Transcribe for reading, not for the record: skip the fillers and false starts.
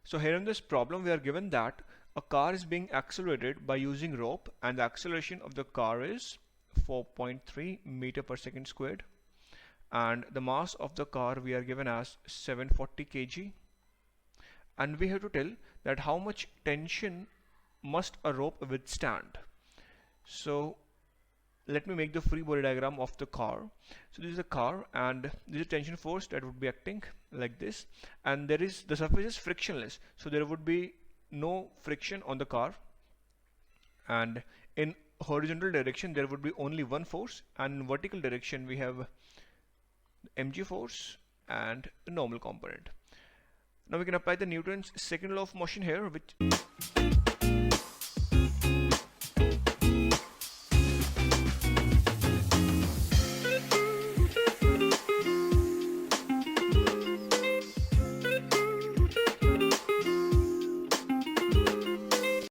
So here in this problem we are given that a car is being accelerated by using rope and the acceleration of the car is 4.3 meter per second squared, and the mass of the car we are given as 740 kg, and we have to tell that how much tension must a rope withstand. So let me make the free body diagram of the car. So this is a car and this is tension force that would be acting like this, and there is the surface is frictionless, so there would be no friction on the car, and in horizontal direction there would be only one force, and in vertical direction we have mg force and the normal component. Now we can apply the Newton's second law of motion here, which